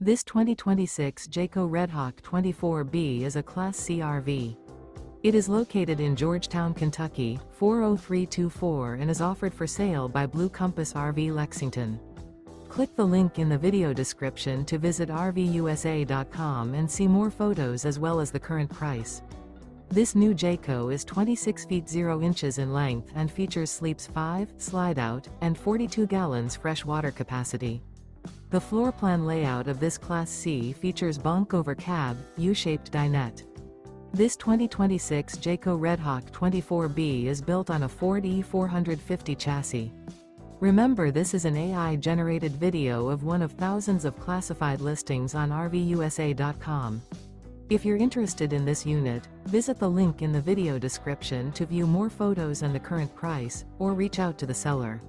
This 2026 Jayco Redhawk 24B is a Class C RV. It is located in Georgetown, Kentucky, 40324 and is offered for sale by Blue Compass RV Lexington. Click the link in the video description to visit RVUSA.com and see more photos as well as the current price. This new Jayco is 26 feet 0 inches in length and features sleeps 5, slide-out, and 42 gallons fresh water capacity. The floor plan layout of this Class C features bunk over cab, U-shaped dinette. This 2026 Jayco Redhawk 24B is built on a Ford E450 chassis. Remember, this is an AI-generated video of one of thousands of classified listings on RVUSA.com. If you're interested in this unit, visit the link in the video description to view more photos and the current price, or reach out to the seller.